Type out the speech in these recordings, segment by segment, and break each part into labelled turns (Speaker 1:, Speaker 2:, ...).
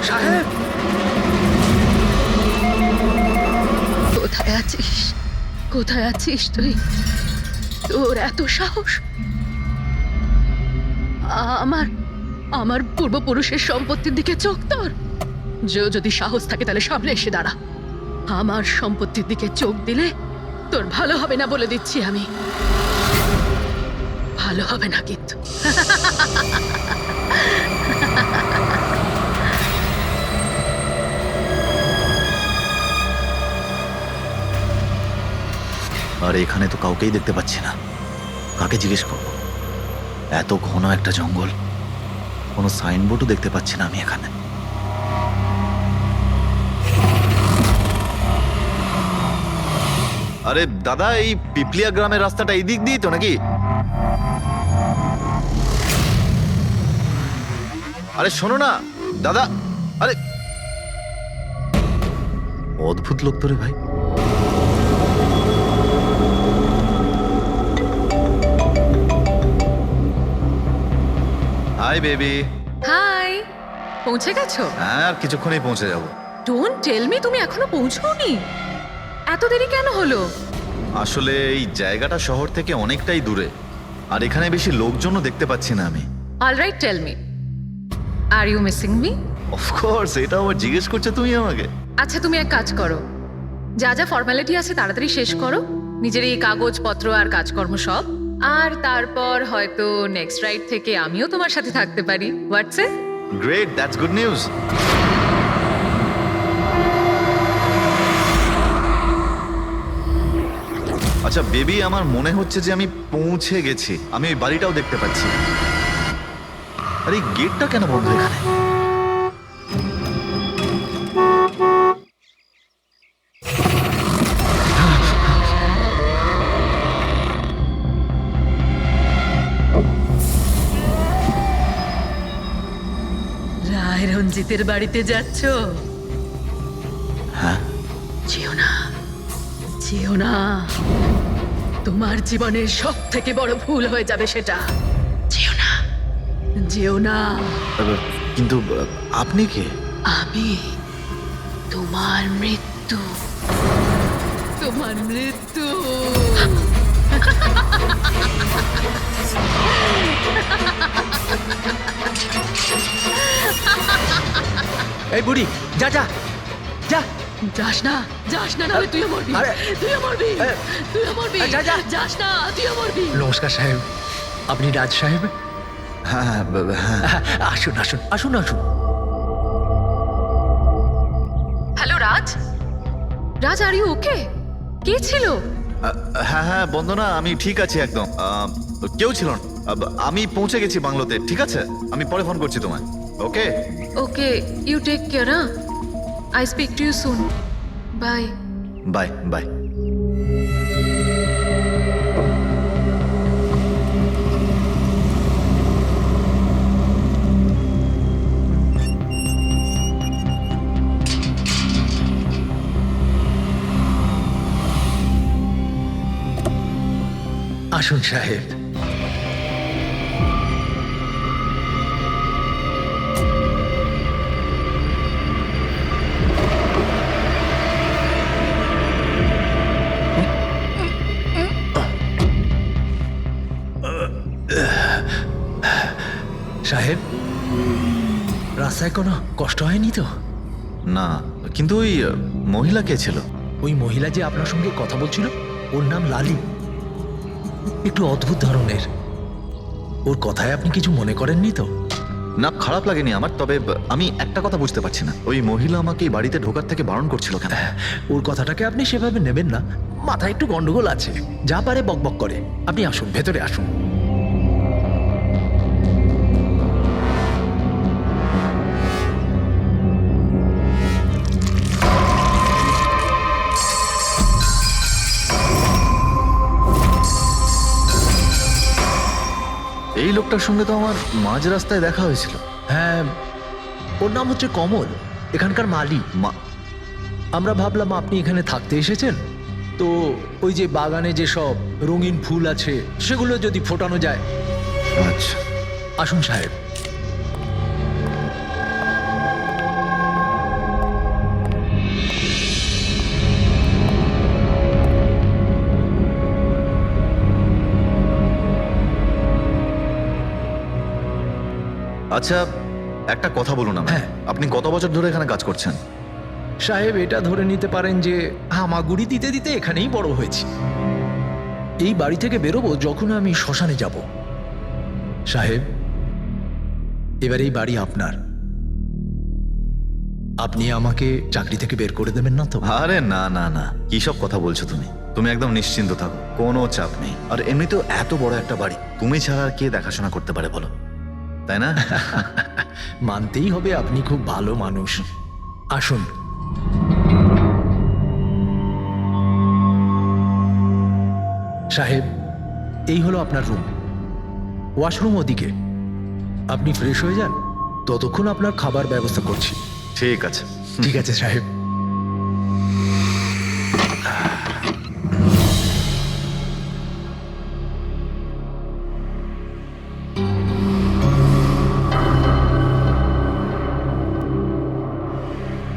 Speaker 1: সাহেব,
Speaker 2: কোথায় আছিস? কোথায় আছিস তুই? তোর এত সাহস? আমার আমার পূর্বপুরুষের সম্পত্তির দিকে চোখ তোর? যদি সাহস থাকে তাহলে সামনে এসে দাঁড়া। আমার সম্পত্তির দিকে চোখ দিলে তোর ভালো হবে না বলে দিচ্ছি আমি। ভালো হবে না কিন্তু।
Speaker 3: আর এখানে তো কাউকেই দেখতে পাচ্ছি না, কাকে জিজ্ঞেস করবো? এত ঘন একটা জঙ্গল, কোনো সাইনবোর্ডও দেখতে পাচ্ছি না আমি এখানে। আরে দাদা, এই পিপলিয়া গ্রামের রাস্তাটা এই দিক দিয়ে তো নাকি? আরে শোনো না দাদা, আরে অদ্ভুত লোক তো রে ভাই। Hi baby.
Speaker 2: হাই, পৌঁছে গেছো?
Speaker 3: হ্যাঁ, আর কিছুক্ষণেই পৌঁছে যাব।
Speaker 2: ডোন্ট টেল মি তুমি এখনো পৌঁছোনি। এত দেরি কেন হলো?
Speaker 3: আসলে এই জায়গাটা শহর থেকে অনেকটাই দূরে, আর এখানে বেশি লোকজনও দেখতে পাচ্ছি না আমি।
Speaker 2: Alright, tell me, are you missing me?
Speaker 3: Of course, এটা আবার জিজ্ঞেস করছো তুমি আমাকে?
Speaker 2: আচ্ছা, তুমি এক কাজ করো, যা যা ফর্মালিটি আছে তাড়াতাড়ি শেষ করো, নিজের এই কাগজপত্র আর কাজকর্ম সব, আর তারপর হয়তো নেক্সট রাইড থেকে আমিও তোমার সাথে থাকতে পারি। WhatsApp?
Speaker 3: Great, that's good news. আচ্ছা বেবি, আমার মনে হচ্ছে যে আমি পৌঁছে গেছি। আমি ওই বাড়িটাও দেখতে পাচ্ছি। আরে এই গেটটা কেন বন্ধ এখানে?
Speaker 2: রায় রঞ্জিতের বাড়িতে যাচ্ছ?
Speaker 3: হ্যাঁ।
Speaker 2: যেও না, যেও না, তোমার জীবনের সব থেকে বড় ভুল হয়ে যাবে সেটা। যেও না, যেও না।
Speaker 3: কিন্তু আপনি কে?
Speaker 2: আমি তোমার মৃত্যু, তোমার মৃত্যু।
Speaker 1: এই বুড়ি, যা যা যা।
Speaker 2: যাস না, যাস না, নাহলে তুইও মরবি।
Speaker 1: আরে,
Speaker 2: তুইও মরবি, তুইও মরবি।
Speaker 1: যা, যা।
Speaker 2: যাস না, তুইও মরবি।
Speaker 1: নমস্কার সাহেব, আপনি রাজ সাহেব?
Speaker 3: হ্যাঁ হ্যাঁ হ্যাঁ।
Speaker 1: আসুন আসুন আসুন আসুন।
Speaker 2: Hello Raj, Raj, are you okay? কে ছিল?
Speaker 3: হ্যাঁ হ্যাঁ বন্দনা, আমি ঠিক আছি একদম। কেউ ছিল না। আমি পৌঁছে গেছি বাংলোতে। ঠিক আছে, আমি পরে ফোন করছি তোমায়। Okay
Speaker 2: okay, you take care. I speak to you soon. Bye.
Speaker 3: Bye bye.
Speaker 1: আসুন সাহেব। সাহেব, রাস্তায় কোনো কষ্ট হয়নি তো?
Speaker 3: না, কিন্তু ওই মহিলা কে ছিল?
Speaker 1: ওই মহিলা যে আপনার সঙ্গে কথা বলছিল, ওর নাম লালি। একটু অদ্ভুত ধরনের। ওর কথায় আপনি কিছু মনে করেননি তো?
Speaker 3: না, খারাপ লাগেনি আমার। তবে আমি একটা কথা বুঝতে পারছি না, ওই মহিলা আমাকে এই বাড়িতে ঢোকার থেকে বারণ করছিল কেন?
Speaker 1: ওর কথাটাকে আপনি সেভাবে নেবেন না, মাথায় একটু গন্ডগোল আছে, যা পারে বকবক করে। আপনি আসুন, ভেতরে আসুন।
Speaker 3: লোকটার সঙ্গে তো আমার মাঝ রাস্তায় দেখা হয়েছিল।
Speaker 1: হ্যাঁ, ওর নাম হচ্ছে কমল, এখানকার মালি। আমরা ভাবলাম আপনি এখানে থাকতে এসেছেন, তো ওই যে বাগানে যে সব রঙিন ফুল আছে সেগুলো যদি ফোটানো যায়।
Speaker 3: আচ্ছা,
Speaker 1: আসুন সাহেব।
Speaker 3: আচ্ছা, একটা কথা বলুন আমায়।
Speaker 1: হ্যাঁ।
Speaker 3: আপনি কত বছর ধরে এখানে কাজ করছেন?
Speaker 1: সাহেব, এটা ধরে নিতে পারেন যে হামাগুড়ি দিতে দিতে এখানেই বড় হয়েছি। এই বাড়ি থেকে বেরোবো যখন আমি শ্মশানে যাব। সাহেব, এবার এই বাড়ি আপনার। আপনি আমাকে চাকরি থেকে বের করে দেবেন না তো?
Speaker 3: আরে না না না, কি সব কথা বলছো তুমি? তুমি একদম নিশ্চিন্ত থাকো, কোনো চাপ নেই। আর এমনিতেও এত বড় একটা বাড়ি তুমি ছাড়া আর কে দেখাশোনা করতে পারে বলো, তাই না?
Speaker 1: মানতেই হবে আপনি খুব ভালো মানুষ। আসুন। সাহেব, এই হলো আপনার রুম। ওয়াশরুম ওদিকে। আপনি ফ্রেশ হয়ে যান, ততক্ষণ আপনার খাবার ব্যবস্থা করছি।
Speaker 3: ঠিক আছে।
Speaker 1: ঠিক আছে সাহেব।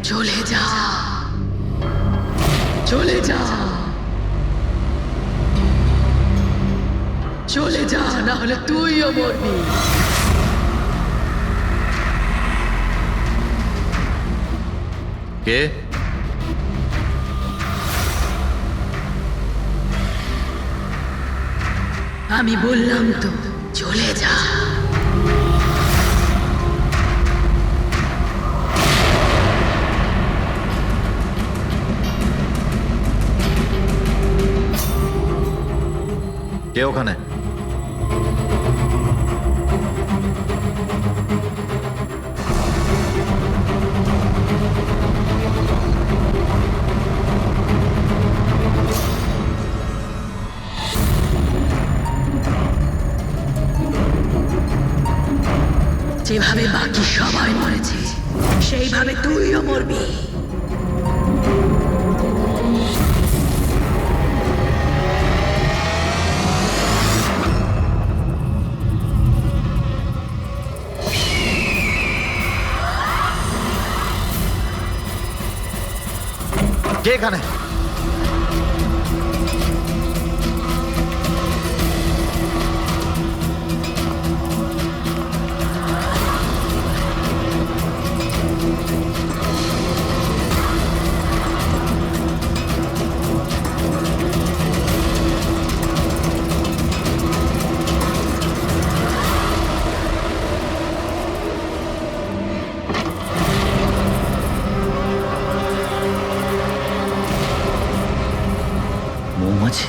Speaker 2: চলে যা, চলে যা, চলে যা, না হলে তুইও মরবি।
Speaker 3: কে?
Speaker 2: আমি বললাম তো চলে যা।
Speaker 3: কে ওখানে?
Speaker 2: যেভাবে বাকি সবাই মরেছে সেইভাবে তুইও মরবি।
Speaker 3: কে এখানে? মৌমাছি?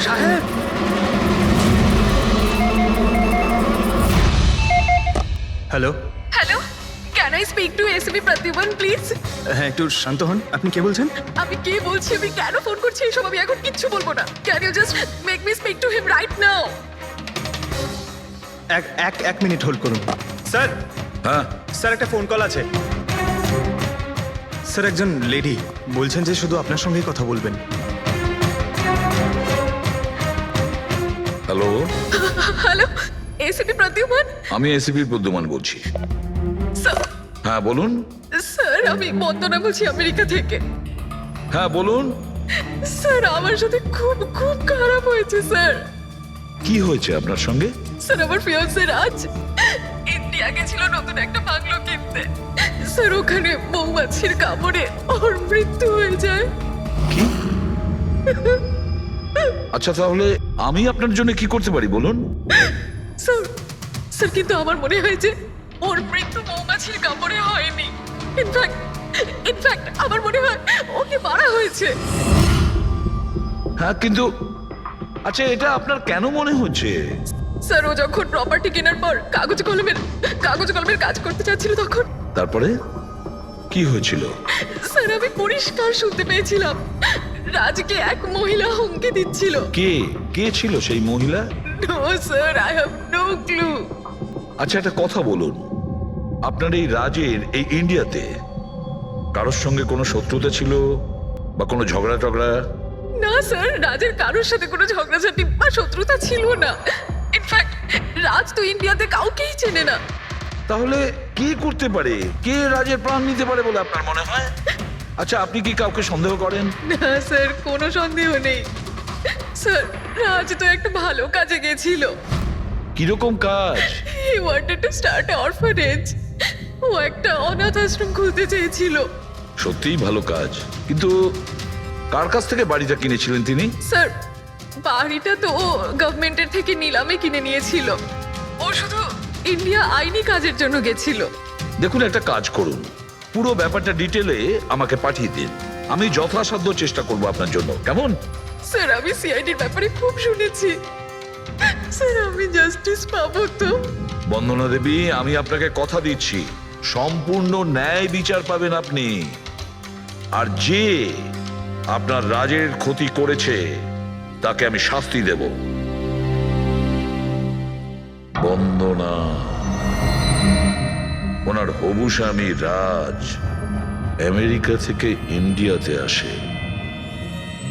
Speaker 1: সাহেব,
Speaker 4: hello.
Speaker 2: Hello, can I speak to SB Pratiman please?
Speaker 4: হ্যাঁ, একটু শান্ত হন। আপনি কে বলছেন?
Speaker 2: আমি কে বলছি, আমি কেন ফোন করছি এসব আমি এখন কিচ্ছু বলবো না। Can you just make me speak to him right now?
Speaker 4: এক মিনিট হোল্ড করুন। স্যার,
Speaker 5: হ্যাঁ,
Speaker 4: স্যার একটা ফোন কল আছে। স্যার, একজন লেডি বলছেন যে শুধু আপনার সঙ্গেই কথা বলবেন।
Speaker 5: Hello,
Speaker 2: hello, SB Pratiman?
Speaker 5: আমি এসিপি প্রদ্যুমান বলছি।
Speaker 2: স্যার,
Speaker 5: হ্যাঁ বলুন।
Speaker 2: স্যার আমি বন্দনা বলছি আমেরিকা থেকে।
Speaker 5: হ্যাঁ বলুন,
Speaker 2: স্যার আমার সাথে খুব খুব খারাপ হয়েছে স্যার।
Speaker 5: কি হয়েছে আপনার সঙ্গে?
Speaker 2: স্যার আমার ফিয়ান্সে রাজ ইন্ডিয়া ইন্ডিয়া গেছিল নতুন একটা বাংলো কিনতে। স্যার ওখানে মৌমাছির কামড়ে ওর মৃত্যু হয়ে যায়।
Speaker 5: কি? আচ্ছা তাহলে আমি আপনার জন্য কি করতে পারি বলুন?
Speaker 2: স্যার স্যার কিন্তু আমার মনে হয় যে ওর মৃত্যু মৌমাছির কামড়ে হয়নি। ইনফ্যাক্ট আমার মনে হয় ওকে মারা হয়েছে।
Speaker 5: হ্যাঁ কিন্তু আচ্ছা এটা আপনার কেন মনে হচ্ছে?
Speaker 2: স্যার ও যখন প্রপার্টি কেনার পর কাগজ কলমের কাজ করতে চাচ্ছিল তখন
Speaker 5: তারপরে কি হয়েছিল?
Speaker 2: স্যার আমি পরিষ্কার শুনতে পেয়েছিলাম রাজকে এক মহিলা হুমকি দিচ্ছিল।
Speaker 5: কে ছিল সেই মহিলা?
Speaker 2: No sir, I have no clue.
Speaker 5: আচ্ছা একটা কথা বলুন, আপনার এই রাজের এই ইন্ডিয়াতে কারোর সঙ্গে কোনো শত্রুতা ছিল বা কোনো ঝগড়া টগড়া?
Speaker 2: না স্যার, রাজের কারোর সাথে কোনো ঝগড়াঝাটি বা শত্রুতা ছিল না। ইনফ্যাক্ট রাজ তো ইন্ডিয়াতে কাউকেই চেনে না।
Speaker 5: তাহলে কে করতে পারে? কে রাজের প্রাণ নিতে পারে বলে আপনার মনে হয়? আচ্ছা আপনি কি কাউকে সন্দেহ করেন?
Speaker 2: না স্যার, কোনো সন্দেহ নেই। স্যার রাজ তো একটা ভালো কাজে গেছিল।
Speaker 5: কিরকম কাজ?
Speaker 2: He wanted to start a orphanage. ও একটা অনাথ আশ্রম খুলতে চেয়েছিল।
Speaker 5: সত্যিই ভালো কাজ, কিন্তু কার কাছ থেকে বাড়িটা কিনেছিলেন তিনি?
Speaker 2: স্যার বাড়িটা তো ও গভর্নমেন্টের থেকে নিলামে কিনে নিয়েছিল। ও শুধু ইন্ডিয়া আইনি কাজের জন্য গেছিল।
Speaker 5: দেখুন একটা কাজ করুন, পুরো ব্যাপারটা ডিটেলে আমাকে পাঠিয়ে দিন, আমি যথাসাধ্য চেষ্টা করব আপনার জন্য, কেমন?
Speaker 2: স্যার আমি সিআইডির ব্যাপারে খুব শুনেছি। স্যার আমি জাস্টিস পাবো তো?
Speaker 5: বন্দনা দেবী, আমি আপনাকে কথা দিচ্ছি সম্পূর্ণ ন্যায় বিচার পাবেন আপনি। আর যে আপনার রাজের ক্ষতি করেছে তাকে আমি শাস্তি দেব। বন্দনা, ওনার হবু স্বামী রাজ আমেরিকা থেকে ইন্ডিয়াতে আসে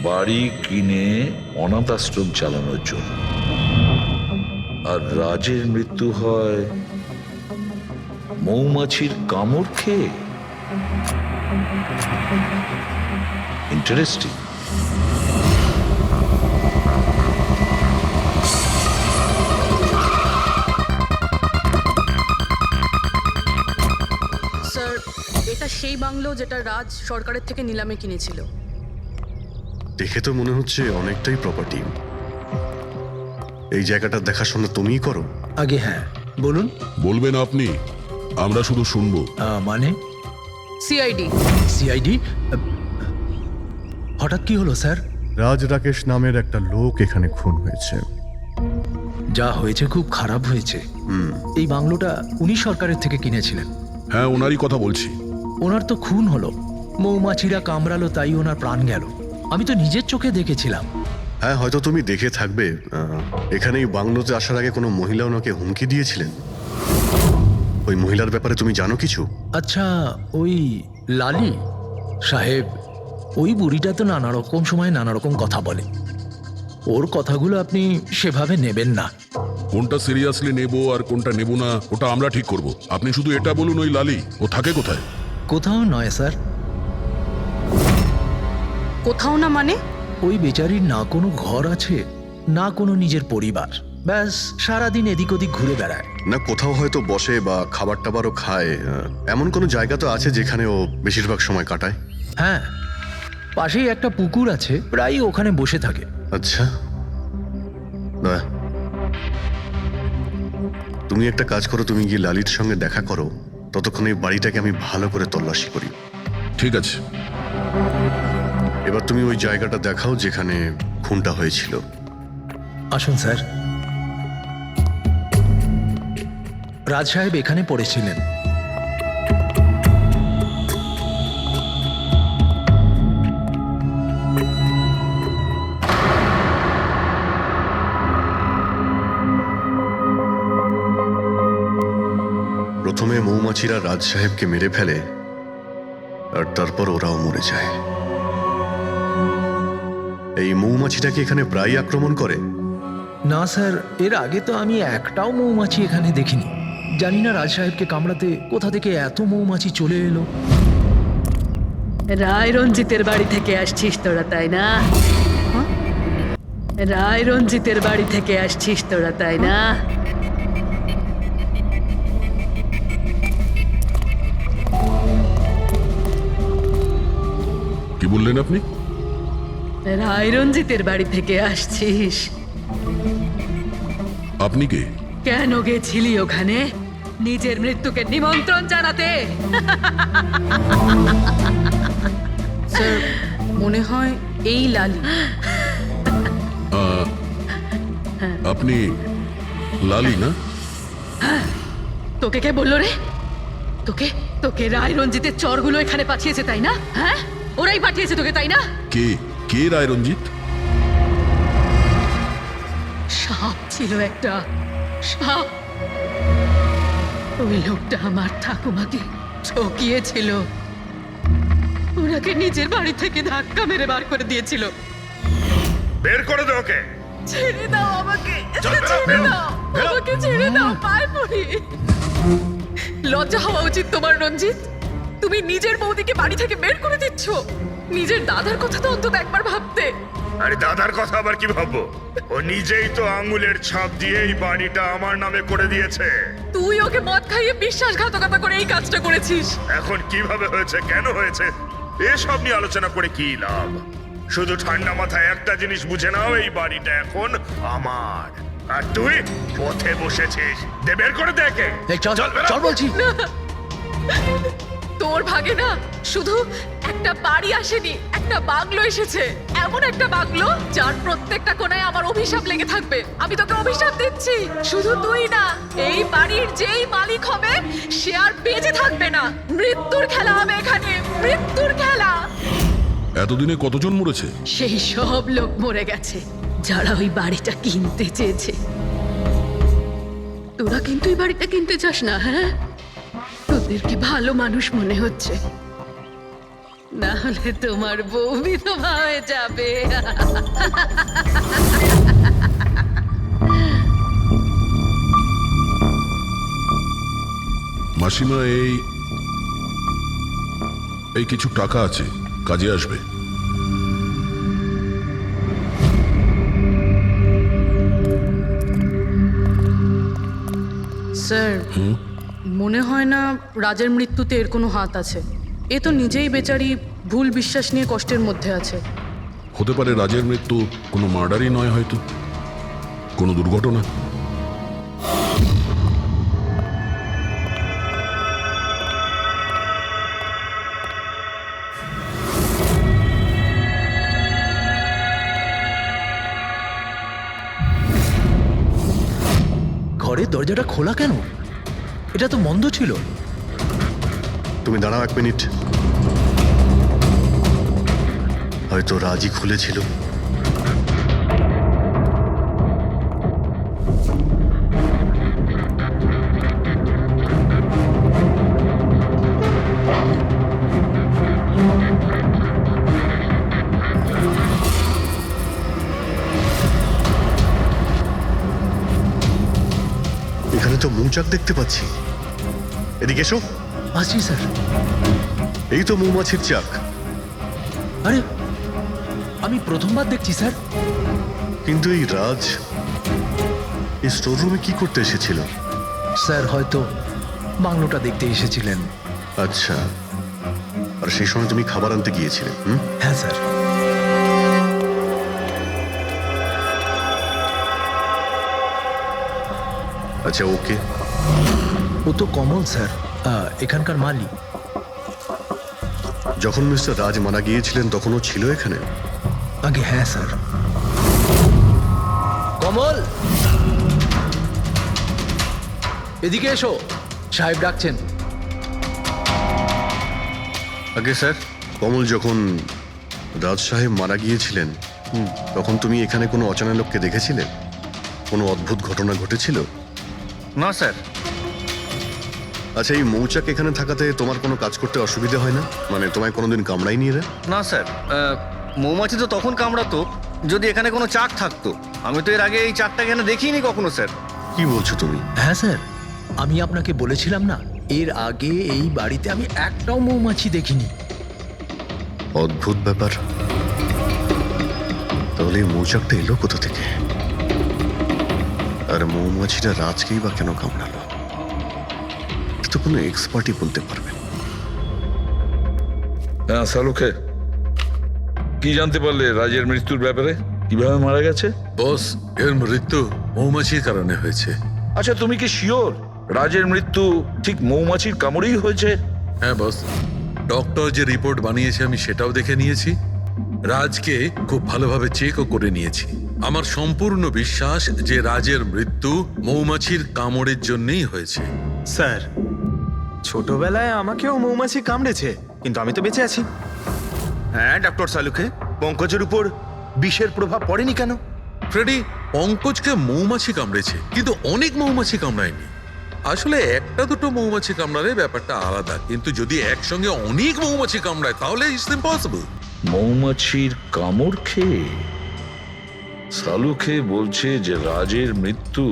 Speaker 5: বাড়ি কিনে অনাথ আশ্রম চালানোর জন্য, আর রাজের মৃত্যু হয় মৌমাছির কামড় খেয়ে। ইন্টারেস্টিং।
Speaker 6: স্যার এটা সেই বাংলো যেটা রাজ সরকারের থেকে নিলামে কিনেছিল।
Speaker 7: দেখে তো মনে হচ্ছে অনেকটাই প্রপার্টি। এই জায়গাটা দেখাশোনা তুমিই করো?
Speaker 1: আগে হ্যাঁ, বলুন।
Speaker 8: বলবেন আপনি, আমরা শুধু শুনবো।
Speaker 1: মানে
Speaker 6: সিআইডি।
Speaker 1: সিআইডি? হঠাৎ কি হলো স্যার?
Speaker 7: রাজ রাকেশ নামের একটা লোক এখানে খুন হয়েছে।
Speaker 1: যা হয়েছে খুব খারাপ হয়েছে। এই বাংলোটা উনি সরকারের থেকে কিনেছিলেন।
Speaker 8: হ্যাঁ, ওনারই কথা বলছি।
Speaker 1: ওনার তো খুন হলো, মৌমাছিরা কামড়ালো, তাই ওনার প্রাণ গেল। আমি তো নিজের চোখে দেখেছিলাম।
Speaker 7: হ্যাঁ, হয়তো তুমি দেখে থাকবে। এখানে এই বাংলোতে আসার আগে কোনো মহিলা ওনাকে হুমকি দিয়েছিলেন। ওই মহিলার ব্যাপারে তুমি জানো কিছু?
Speaker 1: আচ্ছা, ওই লালি সাহেব, ওই বুড়িটা তো নানা রকম সময় নানা রকম কথা বলে। ওর কথাগুলো আপনি সেভাবে নেবেন না।
Speaker 8: কোনটা সিরিয়াসলি নেব আর কোনটা নেব না ওটা আমরা ঠিক করব। আপনি শুধু এটা বলুন, ওই লালি ও থাকে কোথায়?
Speaker 1: কোথাও নয় স্যার।
Speaker 6: কোথাও না মানে?
Speaker 1: ওই বেচারির না কোনো ঘর আছে, না কোনো নিজের পরিবার। ব্যাস সারাদিন এদিক ওদিক ঘুরে বেড়ায়।
Speaker 7: না কোথাও হয়তো বসে বা খাবার টাবারও খায়, এমন কোনো জায়গা তো আছে যেখানে ও বেশিরভাগ সময় কাটায়?
Speaker 1: হ্যাঁ, পাশেই একটা পুকুর আছে, প্রায় ওখানে বসে থাকে।
Speaker 7: আচ্ছা, বাহ। তুমি একটা কাজ করো, তুমি গিয়ে লালির সঙ্গে দেখা করো। ততক্ষণ এই বাড়িটাকে আমি ভালো করে তল্লাশি করি।
Speaker 8: ঠিক আছে।
Speaker 7: এবার তুমি ওই জায়গাটা দেখাও যেখানে খুনটা হয়েছিল।
Speaker 1: আসুন স্যার। রাজ সাহেব এখানে পড়েছিলেন।
Speaker 7: প্রথমে মৌমাছিরা রাজ সাহেবকে মেরে ফেলে, আর তারপর ওরাও মরে যায়। এই মৌমাছিটাকে এখানে প্রায় আক্রমণ করে?
Speaker 1: না স্যার, এর আগে তো আমি একটাও মৌমাছি এখানে দেখিনি। জানি না রাজ সাহেবকে কামড়াতে কোথা থেকে এত মৌমাছি চলে এলো।
Speaker 9: রায় রঞ্জিতের বাড়ি থেকে আসছিস তোরা, তাই না? রায় রঞ্জিতের বাড়ি থেকে আসছিস তোরা, তাই না?
Speaker 8: বললেন আপনি?
Speaker 9: রায় রঞ্জিতের বাড়ি থেকে আসছিস?
Speaker 8: আপনি কে?
Speaker 9: কেন গেছিলি ওখানে? নিজের মৃত্যুকে নিমন্ত্রণ জানাতে?
Speaker 6: স্যার মনে হয় এই লালি।
Speaker 8: আপনি লালি না?
Speaker 2: তোকে কে বললো রে? তোকে তোকে রায় রঞ্জিতের চরগুলো এখানে পাঠিয়েছে তাই না? হ্যাঁ, ওরাই পাঠিয়েছে তোকে তাই না?
Speaker 8: কে কে রায় রঞ্জিত?
Speaker 2: সাপ ছিল একটা, সাপ। ওই লোকটা আমার ঠাকুমাকে ঠকিয়েছিল, ওনাকে নিজের বাড়ি থেকে ধাক্কা মেরে বার করে দিয়েছিল।
Speaker 5: বের করে দে ওকে।
Speaker 2: ছেড়ে দাও আমাকে,
Speaker 5: চল, বেরো,
Speaker 2: ছেড়ে
Speaker 5: বেরো,
Speaker 2: দাও
Speaker 5: বেরো।
Speaker 2: আমাকে, ছেড়ে দাও, পায়ে পড়ি। লজ্জা হওয়া উচিত তোমার রঞ্জিত। তুমি নিজের বৌদিকে বাড়ি থেকে বের করে দিচ্ছ। নিজের দাদার কথা তো অন্তত একবার ভাবতে।
Speaker 5: আরে দাদার কথা আবার কি ভাববো? ও নিজেই তো আঙুলের ছাপ দিয়ে এই বাড়িটা আমার নামে করে দিয়েছে।
Speaker 2: তুই ওকে মদ খাইয়ে বিশ্বাসঘাতকতা করে এই কাজটা করেছিস।
Speaker 5: এখন কিভাবে হয়েছে, কেন হয়েছে, এসব নিয়ে আলোচনা করে কি লাভ? শুধু ঠান্ডা মাথায় একটা জিনিস বুঝে নাও, এই বাড়িটা এখন আমার। আর তুই পথে বসেছিস। দে বের করে দেখে।
Speaker 1: এই চল
Speaker 5: বেরো।
Speaker 1: চল বলছি।
Speaker 2: তোর ভাগে না শুধু একটা বাড়ি আসেনি, একটা বাংলো এসেছে। এমন একটা বাংলো যার প্রত্যেকটা কোণায় আমার অভিশাপ লেগে থাকবে। আমি তোকে অভিশাপ দিচ্ছি। শুধু তুই না, এই বাড়ির যেই মালিক হবে সে আর বেঁচে থাকবে না। মৃত্যুর খেলা হবে এখানে, মৃত্যুর খেলা।
Speaker 8: এতদিনে কতজন মরেছে?
Speaker 2: সেই সব লোক মরে গেছে যারা ওই বাড়িটা কিনতে চেয়েছে। তোরা কিন্তু এই বাড়িটা কিনতে চাস না, হ্যাঁ? তোদেরকে ভালো মানুষ মনে হচ্ছে, না হলে তোমার বউ বিধবা হয়ে যাবে।
Speaker 8: মাসিমা, এই কিছু টাকা আছে, কাজে আসবে।
Speaker 6: স্যার মনে হয় না রাজের মৃত্যুতে এর কোনো হাত আছে। এ তো নিজেই বেচারি ভুল বিশ্বাস নিয়ে কষ্টের মধ্যে আছে।
Speaker 8: হতে পারে রাজের মৃত্যু কোনো মার্ডারই নয়, হয়তো কোনো দুর্ঘটনা।
Speaker 1: ঘরের দরজাটা খোলা কেন? এটা তো বন্ধ ছিল।
Speaker 7: তুমি দাঁড়াও 1 মিনিট। হয়তো রাজি খুলেছিল। এখানে তো মৌচাক দেখতে পাচ্ছি। এদিকে এসো।
Speaker 1: আসছি স্যার।
Speaker 7: এই তো মৌমাছির চাক।
Speaker 1: আরে আমি প্রথমবার দেখছি স্যার।
Speaker 7: কিন্তু এই রাজ এই স্টোর রুমে কি করতে এসেছিল?
Speaker 1: স্যার হয়তো বাংলোটা দেখতে এসেছিলেন।
Speaker 7: আচ্ছা, আর সেই সময় তুমি খাবার আনতে গিয়েছিলে? হুম,
Speaker 1: হ্যাঁ স্যার।
Speaker 7: আচ্ছা, ওকে।
Speaker 1: ও তো কমল স্যার, এখানকার মালিক।
Speaker 7: যখন মিস্টার রাজ মারা গিয়েছিলেন তখন ও ছিল এখানে?
Speaker 1: আগে হ্যাঁ স্যার। কমল, এদিকে এসো, সাহেব ডাকছেন।
Speaker 7: আগে স্যার, কমল যখন রাজ সাহেব মারা গিয়েছিলেন তখন তুমি এখানে কোনো অচেনা লোককে দেখেছিলে? কোনো অদ্ভুত ঘটনা ঘটেছিল?
Speaker 3: না স্যার।
Speaker 7: আচ্ছা, এই মৌচাক এখানে থাকাতে তোমার কোনো কাজ করতে অসুবিধা হয় না? মানে তোমায় কোনোদিন কামড়ায়নি এরা?
Speaker 10: না স্যার, মৌমাছি তো তখন কামড়াতো যদি এখানে কোনো চাক থাকতো। আমি তো এর আগে এই চাকটা এখানে দেখিনি কখনো স্যার।
Speaker 7: কি বলছো তুমি?
Speaker 1: হ্যাঁ স্যার, আমি আপনাকে বলেছিলাম না, এর আগে এই বাড়িতে আমি একটাও মৌমাছি দেখিনি।
Speaker 7: অদ্ভুত ব্যাপার। তাহলে এই মৌচাকটা এলো কোথা থেকে? আর মৌমাছিটা রাজকেই বা কেন কামড়ালো? তো কোনো এক্সপার্টই বলতে পারবে।
Speaker 5: হ্যাঁ সালুকে, কি জানতে পারলে রাজের মৃত্যুর ব্যাপারে? কিভাবে মারা গেছে?
Speaker 8: বস, এর মৃত্যু মৌমাছির কারণে হয়েছে।
Speaker 5: আচ্ছা, তুমি কি শিওর রাজের মৃত্যু ঠিক মৌমাছির কামড়েই হয়েছে?
Speaker 8: হ্যাঁ বস, ডক্টর যে রিপোর্ট বানিয়েছে আমি সেটাও দেখে নিয়েছি। রাজকে খুব ভালোভাবে চেকও করে নিয়েছি। আমার সম্পূর্ণ বিশ্বাস যে রাজের মৃত্যু মৌমাছির কামড়ের জন্যই হয়েছে।
Speaker 4: স্যার, ছোটবেলায় আমাকেও মৌমাছি কামড়েছে, কিন্তু আমি তো বেঁচে আছি।
Speaker 10: হ্যাঁ ডক্টর সালুকে,
Speaker 3: পঙ্কজের উপর বিষের প্রভাব পড়েনি কেন?
Speaker 8: ফ্রেডি, পঙ্কজকে মৌমাছি কামড়েছে, কিন্তু অনেক মৌমাছি কামড়ায়নি। আসলে একটা দুটো মৌমাছি কামড়ালে ব্যাপারটা আলাদা, কিন্তু যদি একসঙ্গে অনেক মৌমাছি কামড়ায় তাহলে ইটস ইম্পসিবল।
Speaker 5: মৌমাছির কামড় খেয়ে? সালুকে বলছে যে রাজের মৃত্যু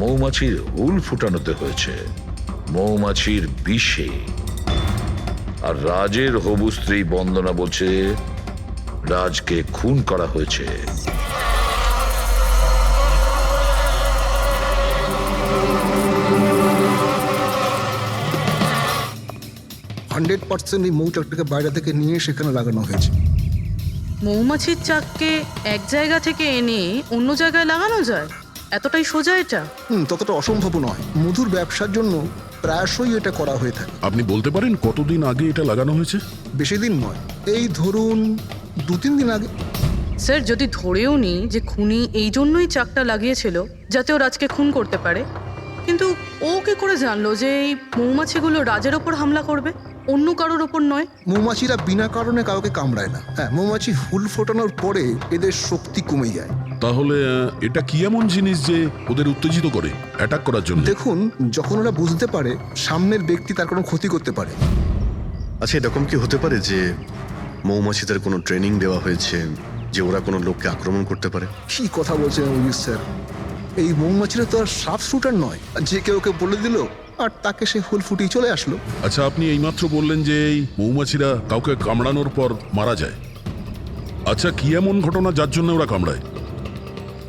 Speaker 5: মৌমাছির হুল ফুটানোতে হয়েছে, মৌমাছির বিষে। আর রাজের হবু স্ত্রী বন্দনা বলছে রাজকে খুন করা হয়েছে।
Speaker 11: 100% এই মৌচাকটাকে বাইরে থেকে নিয়ে সেখানে লাগানো হয়েছে।
Speaker 6: মৌমাছির চাককে এক জায়গা থেকে এনে অন্য জায়গায় লাগানো যায়? এতটাই সোজা এটা?
Speaker 11: ততটা অসম্ভব নয়। মধুর ব্যবসার জন্য প্রায়শই এটা করা হয়ে থাকে।
Speaker 8: আপনি বলতে পারেন কতদিন আগে এটা লাগানো হয়েছে?
Speaker 11: বেশি দিন নয়, এই ধরুন 2-3 দিন আগে।
Speaker 6: স্যার, যদি ধরেও নিই যে খুনি এই জন্যই চাকটা লাগিয়েছিল যাতে ও রাজকে খুন করতে পারে, কিন্তু ও কি করে জানলো যে এই মৌমাছিগুলো রাজের ওপর হামলা করবে, অন্য কারোর ওপর নয়?
Speaker 11: মৌমাছিরা বিনা কারণে কাউকে কামড়ায় না। হ্যাঁ, মৌমাছি হুল ফোটানোর পরে এদের শক্তি কমে যায়।
Speaker 8: তাহলে এটা কি এমন জিনিস যে ওদের উত্তেজিত করে অ্যাটাক করার জন্য?
Speaker 11: দেখুন, যখন ওরা বুঝতে পারে সামনের ব্যক্তি তার কোনো ক্ষতি করতে পারে।
Speaker 7: আচ্ছা, এরকম কি হতে পারে যে মৌমাছিদের কোনো ট্রেনিং দেওয়া হয়েছে যে ওরা কোনো লোককে আক্রমণ করতে পারে?
Speaker 11: কি কথা বলছেন অভিজিৎ স্যার? এই মৌমাছিরা তো আর সাফ শুটার নয় যে কেউ ওকে বলে দিল আর তাকে সে হুল ফুটিয়ে চলে আসলো।
Speaker 8: আচ্ছা, আপনি এইমাত্র বললেন যে এই মৌমাছিরা কাউকে কামড়ানোর পর মারা যায়। আচ্ছা, কি এমন ঘটনা যার জন্য ওরা কামড়ায়,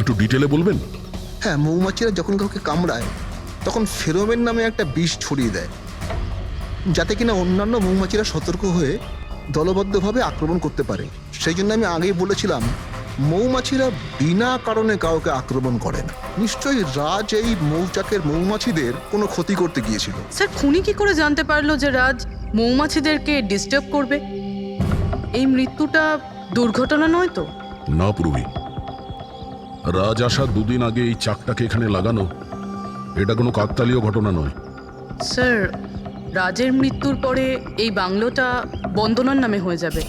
Speaker 8: একটু ডিটেলে বলবেন?
Speaker 11: হ্যাঁ, মৌমাছিরা যখন কাউকে কামড়ায় তখন ফেরোমেন নামে একটা বিষ ছড়িয়ে দেয়, যাতে কিনা অন্যান্য মৌমাছিরা সতর্ক হয়ে দলবদ্ধভাবে আক্রমণ করতে পারে। সেই জন্য আমি আগেই বলেছিলাম মৌমাছিরা বিনা কারণে কাউকে আক্রমণ করে না। নিশ্চয়ই রাজ এই মৌচাকের মৌমাছিদের কোনো ক্ষতি করতে গিয়েছিল।
Speaker 6: স্যার, খুনি কি করে জানতে পারলো যে রাজ মৌমাছিদেরকে ডিস্টার্ব করবে? এই মৃত্যুটা দুর্ঘটনা নয় তো?
Speaker 8: না পূর্বী, রাজ আসার 2 দিন আগে এই চাকটাকে এখানে লাগানো এটা কোনো কাকতালীয় ঘটনা নয়।
Speaker 6: স্যার, রাজের মৃত্যুর পরে এই বাংলোটা বন্দনার নামে হয়ে যাবে।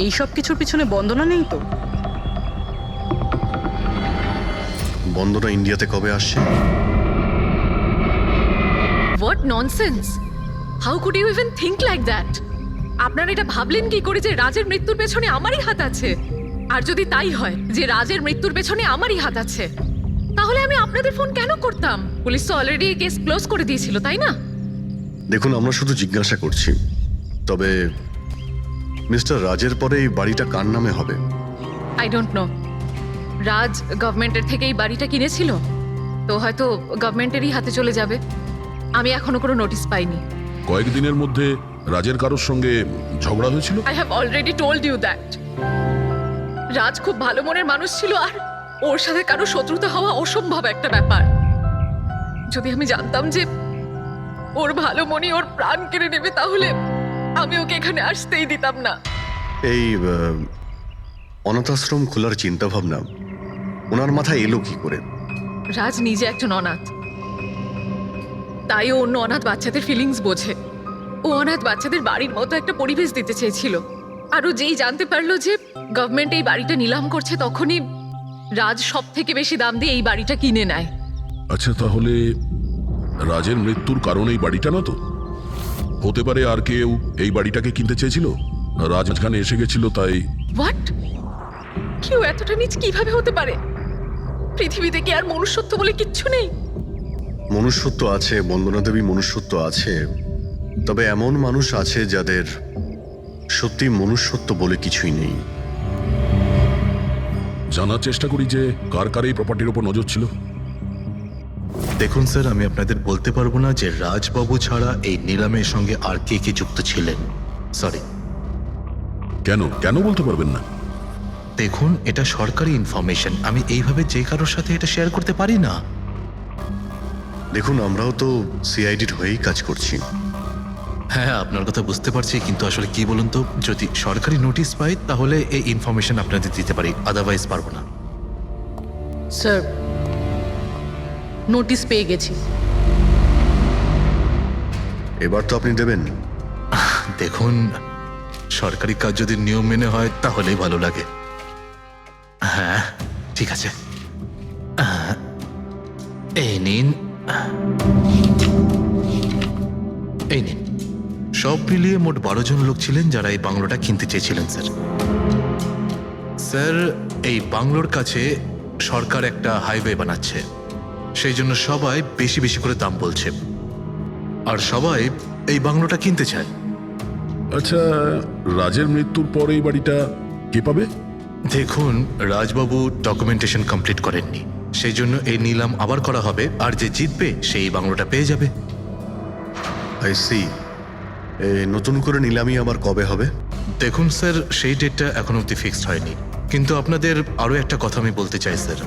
Speaker 6: এই সব কিছুর পিছনে বন্দনা নেই তো?
Speaker 7: বন্দনা ইন্ডিয়াতে কবে আসছে?
Speaker 2: What nonsense! How could you even think like that? আপনারা এটা ভাবলেন কি করে যে রাজের মৃত্যুর পেছনে আমারই হাত আছে? আর যদি তাই হয় যে রাজের মৃত্যুর পেছনে আমারই হাত আছে, তাহলে আমি আপনাদের ফোন কেন করতাম? পুলিশ তো অলরেডি কেস ক্লোজ করে দিয়েছিল, তাই না?
Speaker 7: দেখুন, আমরা শুধু জিজ্ঞাসা করছি। তবে মিস্টার রাজের পরে এই বাড়িটা কার নামে হবে?
Speaker 2: I don't know. রাজ গভর্নমেন্টের থেকে এই বাড়িটা কিনেছিল, তো হয়তো গভর্নমেন্টেরই হাতে চলে যাবে। আমি এখনো কোনো নোটিশ পাইনি।
Speaker 8: কয়েকদিনের মধ্যে রাজের কারোর সঙ্গে ঝগড়া হয়েছিল?
Speaker 2: I have already told you that. Raj খুব ভালো মনের মানুষ ছিল, আর ওর সাথে কারো শত্রুতা হওয়া অসম্ভব একটা ব্যাপার। যদি আমি জানতাম যে ওর ভালো মনই ওর প্রাণ কেড়ে নেবে, তাহলে আমি ওকে এখানে আসতেই দিতাম না।
Speaker 7: এই অনাথাশ্রম খোলার চিন্তা ভাবনা ওনার মাথায় এলো কি করে?
Speaker 2: রাজ নিজে একজন অনাথ, তাই ও অন্য অনাথ বাচ্চাদের ফিলিংস বোঝে। ও অনাথ বাচ্চাদের বাড়ির মতো একটা পরিবেশ দিতে চেয়েছিল। আর ও যেই জানতে পারলো যে গভর্নমেন্ট এই বাড়িটা নিলাম করছে, তখনই রাজ সব থেকে বেশি দাম দিয়ে এই বাড়িটা কিনে নেয়।
Speaker 8: আচ্ছা, তাহলে রাজের মৃত্যুর কারণ এই বাড়িটা না তো? হতে পারে আর কেউ এই বাড়িটাকে কিনতে চেয়েছিল, রাজ এখানে এসে গেছিল তাই।
Speaker 2: হোয়াট? কেউ এতটা নিচ কিভাবে হতে পারে? পৃথিবীতে কি আর মনুষ্যত্ব বলে কিচ্ছু নেই?
Speaker 7: মনুষ্যত্ব আছে, বন্দনা দেবী, মনুষ্যত্ব আছে। তবে এমন মানুষ আছে যাদের সত্যি মনুষ্যত্ব বলে কিছুই নেই।
Speaker 8: জানার চেষ্টা করি যে কার কার এই প্রপার্টির উপর নজর ছিল।
Speaker 12: দেখুন স্যার, আমি আপনাদের বলতে পারবো না যে রাজবাবু ছাড়া এই নিলামের সঙ্গে আর কে কে যুক্ত ছিলেন। সরি।
Speaker 8: কেন বলতে পারবেন না?
Speaker 12: দেখুন এটা সরকারি ইনফরমেশন, আমি এইভাবে যে কারোর সাথে এটা শেয়ার করতে পারি না।
Speaker 7: দেখুন আমরাও তো সিআইডির হয়েই কাজ করছি।
Speaker 12: হ্যাঁ আপনার কথা বুঝতে পারছি, কিন্তু আসলে কি বলুন তো, যদি সরকারি নোটিশ পাই তাহলে এই ইনফরমেশন আপনাদের দিতে পারি, আদারওয়াইজ পারবো না।
Speaker 6: স্যার, নোটিশ পেয়ে গেছি।
Speaker 7: এবার তো আপনি দেবেন।
Speaker 12: দেখুন সরকারি কাজ যদি নিয়ম মেনে হয় তাহলেই ভালো লাগে। হ্যাঁ ঠিক আছে, এই নিন, এই নিন। সব মিলিয়ে মোট 12 জন লোক ছিলেন যারা এই বাংলোটা কিনতে চেয়েছিলেন স্যার। স্যার এই বাংলোর কাছে সরকার একটা হাইওয়ে বানাচ্ছে, সেই জন্য সবাই বেশি বেশি করে দাম বলছে, আর সবাই এই বাংলোটা কিনতে চায়।
Speaker 5: আচ্ছা, রাজের মৃত্যুর পর এই বাড়িটা কে পাবে?
Speaker 12: দেখুন রাজবাবু ডকুমেন্টেশন কমপ্লিট করেননি, সেই জন্য এই নিলাম আবার করা হবে, আর যে জিতবে সেই বাংলোটা পেয়ে যাবে।
Speaker 7: I see. নতুন করে নিলামি আবার কবে হবে?
Speaker 12: দেখুন স্যার সেই ডেটটা এখন অব্দি ফিক্সড হয়নি, কিন্তু আপনাদের আরও একটা কথা আমি বলতে চাই স্যার,